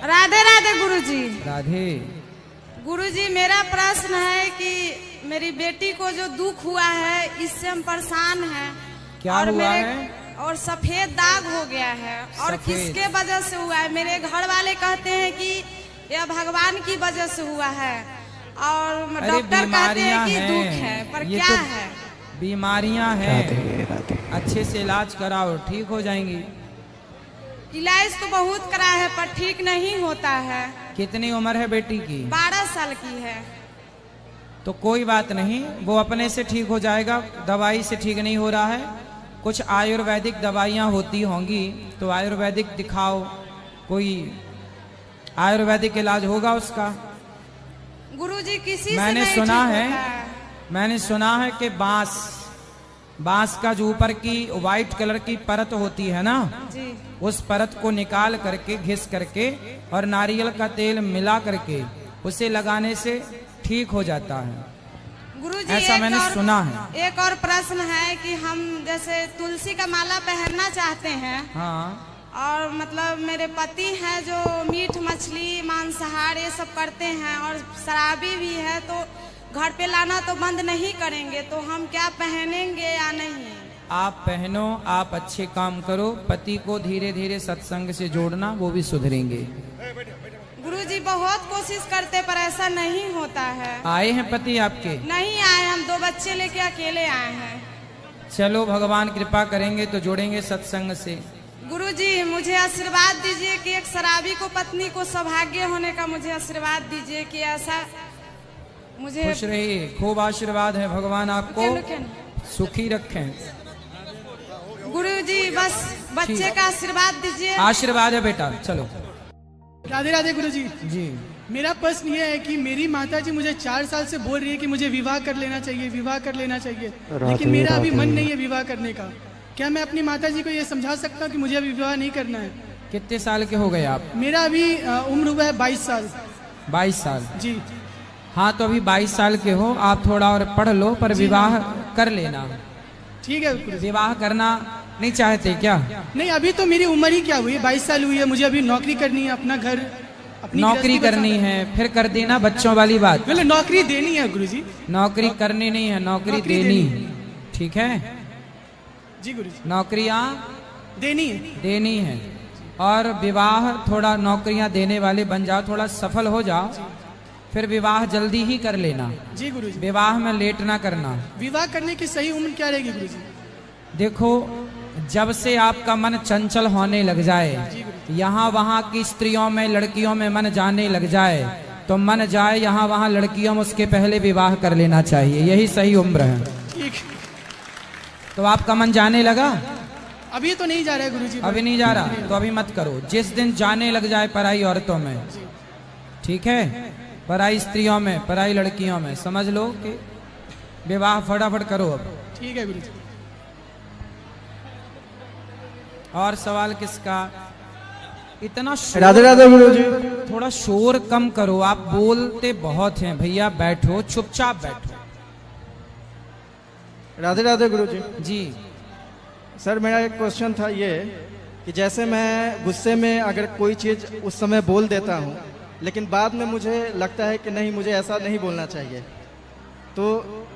राधे राधे गुरुजी। राधे। गुरुजी, मेरा प्रश्न है कि मेरी बेटी को जो दुख हुआ है इससे हम परेशान हैं। क्या और हुआ है? और सफेद दाग हो गया है और किसके वजह से हुआ है? मेरे घर वाले कहते हैं कि यह भगवान की वजह से हुआ है और डॉक्टर कहते हैं कि दुख है, पर क्या तो है? बीमारियां हैं, अच्छे से इलाज कराओ, ठीक हो जाएंगी। इलाज तो बहुत करा है पर ठीक नहीं होता है। कितनी उम्र है बेटी की? 12 साल की है। तो कोई बात नहीं, वो अपने से ठीक हो जाएगा। दवाई से ठीक नहीं हो रहा है, कुछ आयुर्वेदिक दवाइयां होती होंगी तो आयुर्वेदिक दिखाओ, कोई आयुर्वेदिक इलाज होगा उसका। गुरुजी, किसी मैंने से सुना नहीं है, ठीक होता है। मैंने सुना है कि बांस का जो ऊपर की व्हाइट कलर की परत होती है ना जी। उस परत को निकाल करके घिस करके और नारियल का तेल मिला करके उसे लगाने से ठीक हो जाता है। गुरुजी, ऐसा मैंने सुना है। एक और प्रश्न है कि हम जैसे तुलसी का माला पहनना चाहते हैं। हाँ। और मतलब मेरे पति हैं जो मीट मछली मांसाहार ये सब करते हैं और शराबी भी है, तो घर पे लाना तो बंद नहीं करेंगे, तो हम क्या पहनेंगे या नहीं? आप पहनो, आप अच्छे काम करो, पति को धीरे धीरे सत्संग से जोड़ना, वो भी सुधरेंगे। गुरुजी, बहुत कोशिश करते पर ऐसा नहीं होता है। आए हैं पति आपके? नहीं आए, हम 2 बच्चे लेके अकेले आए हैं। चलो भगवान कृपा करेंगे तो जोड़ेंगे सत्संग से। गुरुजी, मुझे आशीर्वाद दीजिए कि एक शराबी को पत्नी को सौभाग्य होने का मुझे आशीर्वाद दीजिए कि ऐसा मुझे। खुश रहिए, खूब आशीर्वाद है, भगवान आपको सुखी रखें। गुरुजी, बस बच्चे का आशीर्वाद दीजिए। आशीर्वाद है बेटा, चलो। राधे राधे गुरुजी। जी। मेरा प्रश्न ये है कि मेरी माताजी मुझे 4 साल से बोल रही है कि मुझे विवाह कर लेना चाहिए, विवाह कर लेना चाहिए, लेकिन मेरा अभी मन नहीं है विवाह करने का। क्या मैं अपनी माताजी को ये समझा सकता हूँ कि मुझे अभी विवाह नहीं करना है? कितने साल के हो गए आप? मेरा अभी उम्र हुआ है 22 साल। 22 साल? जी। हाँ, तो अभी 22 साल के हो आप, थोड़ा और पढ़ लो, पर विवाह कर लेना। ठीक है गुरुजी। विवाह करना नहीं चाहते क्या? नहीं, अभी तो मेरी उम्र ही क्या हुई है, 22 साल हुई है, मुझे अभी नौकरी करनी है, अपना घर अपनी नौकरी करनी है, फिर कर देना, बच्चों वाली बात। मतलब नौकरी देनी है गुरुजी। नौकरी करनी नहीं है, नौकरी देनी। ठीक है जी गुरुजी। नौकरियां देनी है। देनी है, और विवाह थोड़ा नौकरियां देने वाले बन जाओ, थोड़ा सफल हो जाओ, फिर विवाह जल्दी ही कर लेना। जी गुरुजी। विवाह में लेट ना करना। विवाह करने की सही उम्र क्या रहेगी गुरुजी? देखो, जब से आपका मन चंचल होने लग जाए, यहाँ वहाँ की स्त्रियों में लड़कियों में मन जाने लग जाए, तो मन जाए यहाँ वहाँ लड़कियों में, उसके पहले विवाह कर लेना चाहिए, यही सही उम्र है। ठीक। तो आपका मन जाने लगा? अभी तो नहीं जा रहा है गुरुजी। अभी नहीं जा रहा तो अभी मत करो। जिस दिन जाने लग जाए पराई औरतों में, ठीक है, पराई स्त्रियों में, पराई लड़कियों में, समझ लो कि विवाह फटाफट करो अब। ठीक है गुरुजी। और सवाल किसका? इतना राधे राधे गुरुजी। थोड़ा शोर कम करो, आप बोलते बहुत हैं भैया। बैठो, चुपचाप बैठो। राधे राधे गुरुजी। जी। सर, मेरा एक क्वेश्चन था ये कि जैसे मैं गुस्से में अगर कोई चीज़ उस समय बोल देता हूँ, लेकिन बाद में मुझे लगता है कि नहीं, मुझे ऐसा नहीं बोलना चाहिए, तो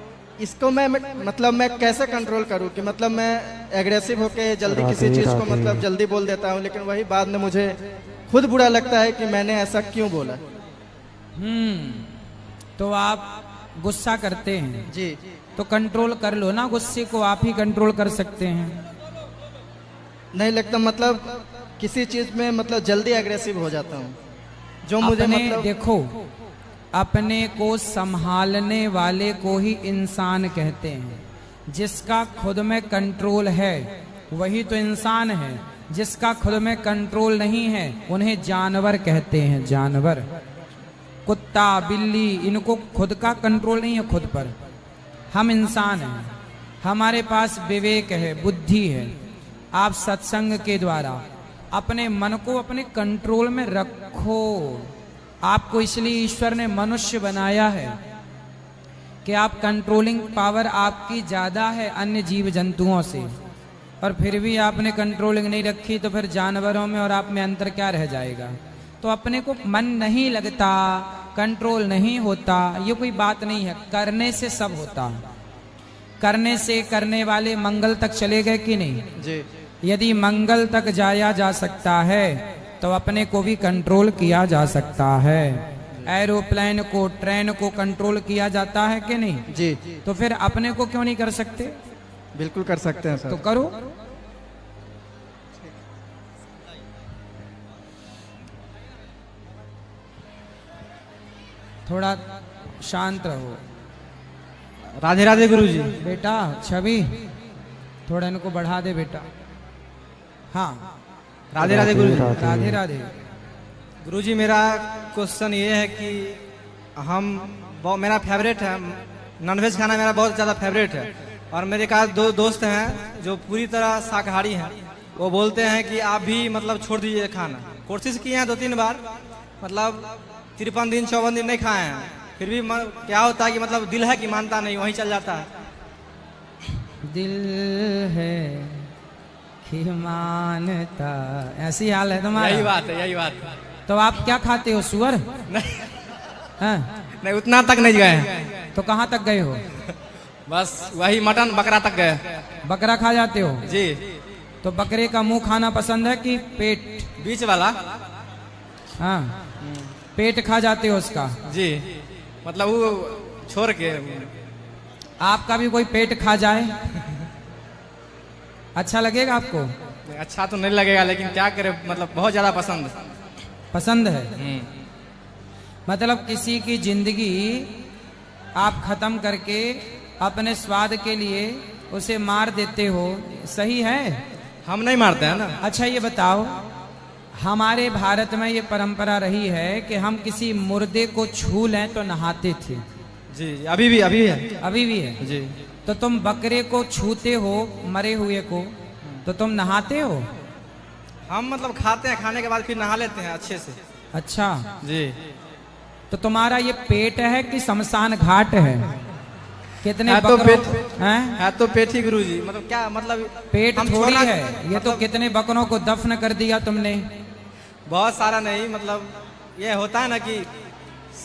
इसको मैं मतलब मैं कैसे कंट्रोल करूँ कि मतलब मैं एग्रेसिव होके जल्दी किसी चीज़ को मतलब जल्दी बोल देता हूँ, लेकिन वही बाद में मुझे खुद बुरा लगता है कि मैंने ऐसा क्यों बोला। तो आप गुस्सा करते हैं? जी। तो कंट्रोल कर लो ना, गुस्से को आप ही कंट्रोल कर सकते हैं। नहीं लगता, मतलब किसी चीज़ में मतलब जल्दी एग्रेसिव हो जाता हूँ, जो मुझे मतलब। देखो, अपने को संभालने वाले को ही इंसान कहते हैं। जिसका खुद में कंट्रोल है वही तो इंसान है। जिसका खुद में कंट्रोल नहीं है उन्हें जानवर कहते हैं, जानवर। कुत्ता, बिल्ली, इनको खुद का कंट्रोल नहीं है खुद पर। हम इंसान हैं, हमारे पास विवेक है, बुद्धि है। आप सत्संग के द्वारा अपने मन को अपने कंट्रोल में रखो। आपको इसलिए ईश्वर ने मनुष्य बनाया है कि आप कंट्रोलिंग पावर आपकी ज्यादा है अन्य जीव जंतुओं से, और फिर भी आपने कंट्रोलिंग नहीं रखी, तो फिर जानवरों में और आप में अंतर क्या रह जाएगा? तो अपने को मन नहीं लगता, कंट्रोल नहीं होता, ये कोई बात नहीं है। करने से सब होता है। करने से करने वाले मंगल तक चले गए कि नहीं? जी। यदि मंगल तक जाया जा सकता है तो अपने को भी कंट्रोल किया जा सकता है। एरोप्लेन को, ट्रेन को कंट्रोल किया जाता है कि नहीं? जी। तो फिर अपने को क्यों नहीं कर सकते? बिल्कुल कर सकते हैं सर। तो करो। थोड़ा शांत रहो। राधे राधे गुरुजी। बेटा छवि, थोड़ा इनको बढ़ा दे बेटा। हाँ, राधे राधे गुरुजी। राधे राधे। गुरुजी मेरा क्वेश्चन ये है कि मेरा फेवरेट है, नॉनवेज खाना मेरा बहुत ज़्यादा फेवरेट है, और मेरे का दो दोस्त हैं जो पूरी तरह शाकाहारी हैं। वो बोलते हैं कि आप भी मतलब छोड़ दीजिए खाना। कोशिश किए हैं 2-3 बार, मतलब 53 दिन 54 दिन नहीं खाए हैं, फिर भी क्या होता है कि मतलब दिल है कि मानता नहीं, वहीं चल जाता है। दिल है कि मानता, ऐसी हाल है तुम्हारा। यही बात है, यही बात है। तो आप क्या खाते हो, सुअर? नहीं, हाँ? नहीं उतना तक नहीं गए हैं, तो कहाँ तक गए हो? बस वही मटन बकरा तक गए। बकरा खा जाते हो? जी। तो बकरे का मुंह खाना पसंद है कि पेट? बीच वाला। हाँ, पेट खा जाते हो उसका? जी, मतलब वो छोड़ के। आपका भी कोई पेट खा जाए, अच्छा लगेगा आपको? अच्छा तो नहीं लगेगा, लेकिन क्या करे, मतलब बहुत ज्यादा पसंद है। मतलब किसी की जिंदगी आप खत्म करके अपने स्वाद के लिए उसे मार देते हो, सही है? हम नहीं मारते हैं ना। अच्छा ये बताओ, हमारे भारत में ये परंपरा रही है कि हम किसी मुर्दे को छू लें तो नहाते थे। जी, अभी भी है। अभी भी है जी। तो तुम बकरे को छूते हो, मरे हुए को, तो तुम नहाते हो? हम मतलब खाते हैं, खाने के बाद फिर नहा लेते हैं अच्छे से। अच्छा जी। तो तुम्हारा ये पेट है कि शमशान घाट है? कितने है तो बकरों हैं? है तो पेट ही गुरुजी, मतलब क्या मतलब पेट हम थोड़ी छोड़ना- है ये, तो मतलब कितने बकरों को दफन कर दिया तुमने। बहुत सारा नहीं, मतलब ये होता है ना कि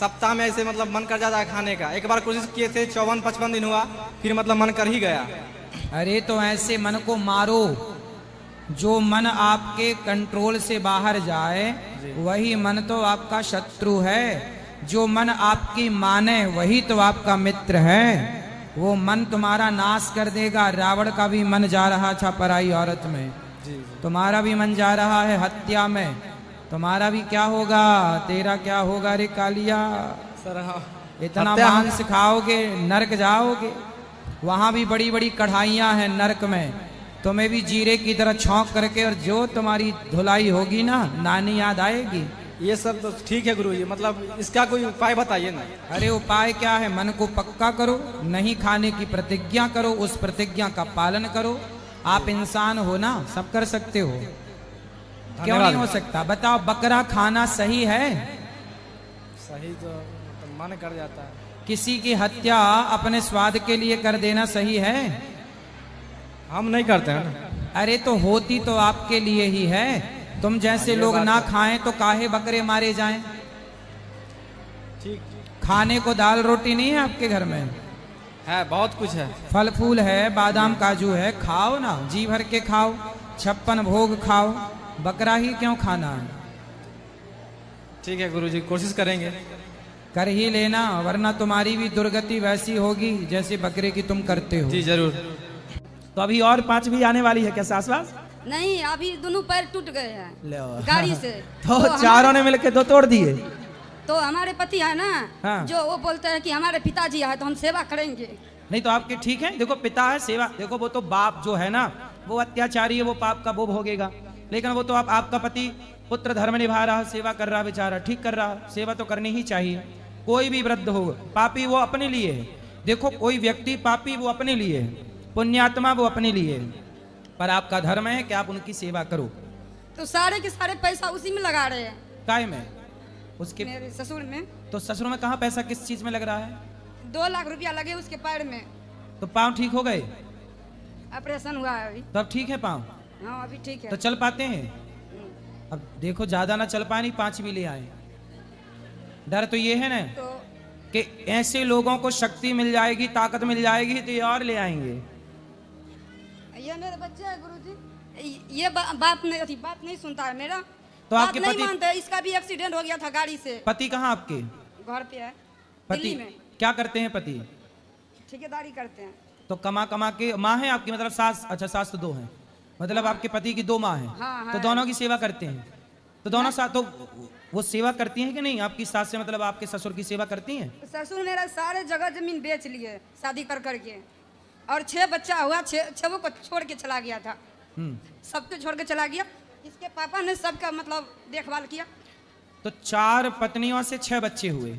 सप्ताह में ऐसे मतलब मन कर जाता है खाने का। एक बार कोशिश किए थे, 54-55 दिन हुआ, फिर मतलब मन कर ही गया। अरे तो ऐसे मन को मारो, जो मन आपके कंट्रोल से बाहर जाए वही मन तो आपका शत्रु है। जो मन आपकी माने वही तो आपका मित्र है। वो मन तुम्हारा नाश कर देगा। रावण का भी मन जा रहा था पराई औरत में, तुम्हारा भी मन जा रहा है हत्या में। तुम्हारा भी क्या होगा, तेरा क्या होगा रे कालिया? सर हाँ, इतना हत्या- मांस खाओगे नरक जाओगे। वहां भी बड़ी बड़ी कढ़ाइयां हैं नरक में, तुम्हें भी जीरे की तरह छौंक करके, और जो तुम्हारी धुलाई होगी ना, नानी याद आएगी। ये सब तो ठीक है गुरुजी, मतलब इसका कोई उपाय बताइए ना। अरे उपाय क्या है, मन को पक्का करो, नहीं खाने की प्रतिज्ञा करो, उस प्रतिज्ञा का पालन करो। आप इंसान हो ना, सब कर सकते हो, क्यों नहीं हो सकता? बताओ, बकरा खाना सही है? सही तो मतलब मन कर जाता है। किसी की हत्या अपने स्वाद के लिए कर देना सही है? हम नहीं करते हैं ना। अरे तो होती तो आपके लिए ही है। तुम जैसे लोग ना खाएं तो काहे बकरे मारे जाएं? ठीक खाने को दाल रोटी नहीं है आपके घर में? है, बहुत कुछ है। फल फूल है, बादाम काजू है, खाओ ना, जी भर के खाओ, 56 भोग खाओ। बकरा ही क्यों खाना है? ठीक है गुरुजी, कोशिश करेंगे। कर ही लेना, वरना तुम्हारी भी दुर्गति वैसी होगी जैसे बकरे की तुम करते हो। जी जरूर। तो अभी और 5 भी आने वाली है क्या सासवास? नहीं, अभी दोनों पैर टूट गए हैं लो। गाड़ी से। तो हम- चारों ने मिलकर 2 तोड़ दिए। तो हमारे पति है ना, हाँ। जो वो बोलते हैं कि हमारे पिताजी है तो हम सेवा करेंगे। नहीं तो आपके ठीक है, देखो पिता है, सेवा, देखो वो तो बाप जो है ना, वो अत्याचारी है, वो पाप का भोग भोगेगा। लेकिन वो तो आपका पति पुत्र धर्म निभा रहा, सेवा कर रहा, बेचारा ठीक कर रहा, सेवा तो करनी ही चाहिए। कोई भी वृद्ध हो, पापी वो अपने लिए है। देखो कोई व्यक्ति पापी वो अपने लिए है, पुण्यात्मा वो अपने लिए है, पर आपका धर्म है कि आप उनकी सेवा करो। तो सारे के सारे पैसा उसी में लगा रहे हैं, काय में? उसके मेरे ससुर में। तो ससुर में कहाँ पैसा किस चीज में लग रहा है? 2 लाख रुपया लगे उसके पैर में। तो पाँव ठीक हो गए? ऑपरेशन हुआ है अभी। तो अब ठीक है पाँव? हाँ अभी ठीक है। तो चल पाते हैं? अब देखो ज्यादा ना चल पाए, नहीं 5 भी ले आए। डर तो ये है ना तो कि ऐसे लोगों को शक्ति मिल जाएगी, ताकत मिल जाएगी तो ये और ले आएंगे। ये मेरे बच्चे है गुरुजी, ये बात नहीं सुनता है मेरा, तो बात आपके नहीं पति- मानते। इसका भी एक्सीडेंट हो गया था गाड़ी से। पति कहाँ आपके? घर पे है, पति दिल्ली में क्या करते हैं पति? ठेकेदारी करते हैं। तो कमा कमा के, माँ है आपकी मतलब सास? अच्छा सास तो 2 हैं, मतलब आपके पति की 2 माँ हैं। हाँ, तो है। दोनों की सेवा करते हैं। तो दोनों साथ तो वो सेवा करती हैं कि नहीं? आपकी सास से मतलब आपके ससुर की सेवा करती हैं? ससुर मेरा सारे जगह जमीन बेच लिए शादी कर करके, और 6 बच्चा हुआ, 6 को छोड़ के चला गया था। सबको छोड़ के चला गया। इसके पापा ने सबका मतलब देखभाल किया। तो 4 पत्नियों से 6 बच्चे हुए?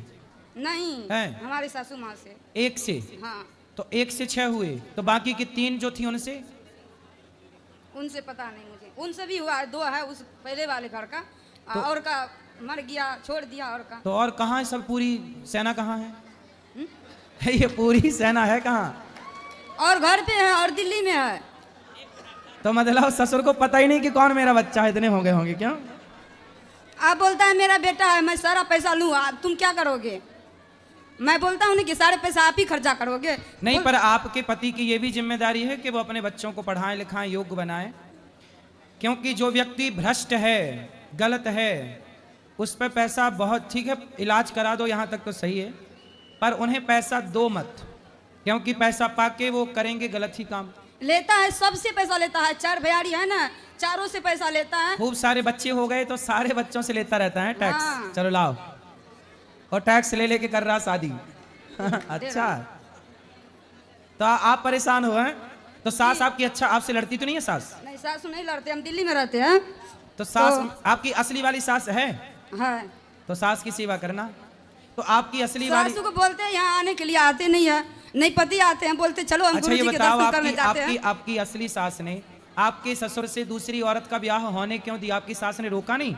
नहीं हैं? हमारी सासू माँ से। 1 से? हाँ, तो 1 से 6 हुए, तो बाकी की 3 जो थी उनसे? उनसे पता नहीं मुझे। उनसे भी हुआ 2 है उस पहले वाले घर का, और का मर गया, छोड़ दिया। और का तो और कहाँ है सब? पूरी सेना कहाँ है? ये पूरी सेना है कहाँ? और घर पे है और दिल्ली में है। तो मतलब ससुर को पता ही नहीं कि कौन मेरा बच्चा है, इतने हो गए होंगे क्यों? आप बोलता है मेरा बेटा है, मैं सारा पैसा लूँ, आप तुम क्या करोगे? मैं बोलता हूँ कि सारे पैसा आप ही खर्चा करोगे। नहीं, पर आपके पति की ये भी जिम्मेदारी है कि वो अपने बच्चों को पढ़ाएं लिखाएं, योग्य बनाएं। क्योंकि जो व्यक्ति भ्रष्ट है, गलत है, उस पर पैसा बहुत, ठीक है इलाज करा दो, यहाँ तक तो सही है, पर उन्हें पैसा दो मत, क्योंकि पैसा पाके वो करेंगे गलत ही काम। लेता है, सबसे पैसा लेता है। 4 भैयारी है ना, चारों से पैसा लेता है। खूब सारे बच्चे हो गए तो सारे बच्चों से लेता रहता है टैक्स। हाँ। चलो लाओ, और टैक्स ले लेके कर रहा शादी। अच्छा, तो आप परेशान हो हैं? तो सास आपकी अच्छा आपसे लड़ती तो नहीं है सास? नहीं, सासू नहीं लड़ते, हम दिल्ली में रहते हैं। तो सास आपकी असली वाली सास है? है। तो सास की सेवा करना। तो आपकी असली वाली, सासू को बोलते हैं यहाँ आने के लिए, आते नहीं है। नहीं पति आते हैं, बोलते चलो हम अच्छा ये गुरुजी के बताओ, दर्शन करने आपकी जाते आपकी हैं। आपकी असली सास ने आपके ससुर से दूसरी औरत का ब्याह होने क्यों दिया? आपकी सास ने रोका नहीं?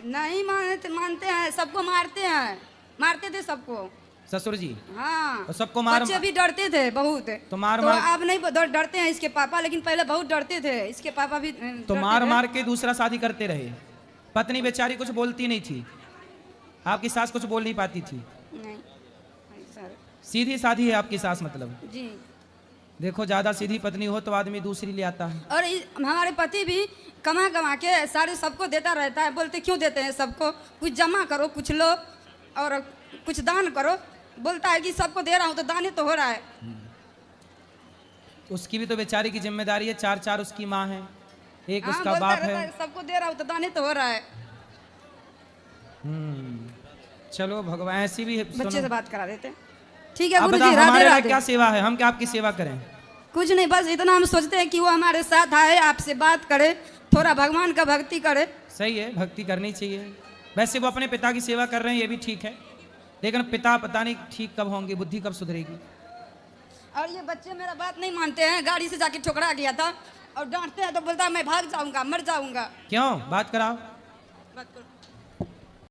नहीं मानते हैं, सबको मारते हैं, मारते थे सबको। ससुर जी? हाँ, तो सबको मार, बच्चे भी डरते थे बहुत। तो मार तो मार, अब नहीं डरते हैं इसके पापा, लेकिन पहले बहुत डरते थे। इसके पापा भी तो डरते मार थे। मार के दूसरा शादी करते रहे। पत्नी बेचारी कुछ बोलती नहीं थी, आपकी सास कुछ बोल नहीं पाती थी। नहीं सर सीधी साधी है आपकी सास मतलब। जी। देखो ज्यादा सीधी पत्नी हो तो आदमी दूसरी ले आता है। और हमारे पति भी कमा कमा के सारे सबको देता रहता है। बोलते क्यों देते हैं सबको, कुछ जमा करो, कुछ लो और कुछ दान करो। बोलता है कि सबको दे रहा हूँ तो दान ही तो हो रहा है। उसकी भी तो बेचारी की जिम्मेदारी है, 4 उसकी माँ है, एक हाँ, उसका बोलता बाप रहता है। सबको दे रहा हूँ तो दान ही तो हो रहा है। चलो भगवान, ऐसी भी बच्चे से सुनो। बात करा देते हैं। ठीक है आप गुरुजी, बताओ राधे हमारे लिए राधे। क्या सेवा है, हम क्या आपकी सेवा करें? कुछ नहीं, बस इतना हम सोचते हैं कि वो हमारे साथ आए, आपसे बात करे, थोड़ा भगवान का भक्ति करे। सही है, भक्ति करनी चाहिए। वैसे वो अपने पिता की सेवा कर रहे हैं, ये भी ठीक है, लेकिन पिता पता नहीं ठीक कब होंगे, बुद्धि कब सुधरेगी। और ये बच्चे मेरा बात नहीं मानते हैं। गाड़ी से जाके ठोकरा गया था और डांटते हैं तो बोलता है मैं भाग जाऊंगा, मर जाऊंगा। क्यों? बात कराओ। बात करो।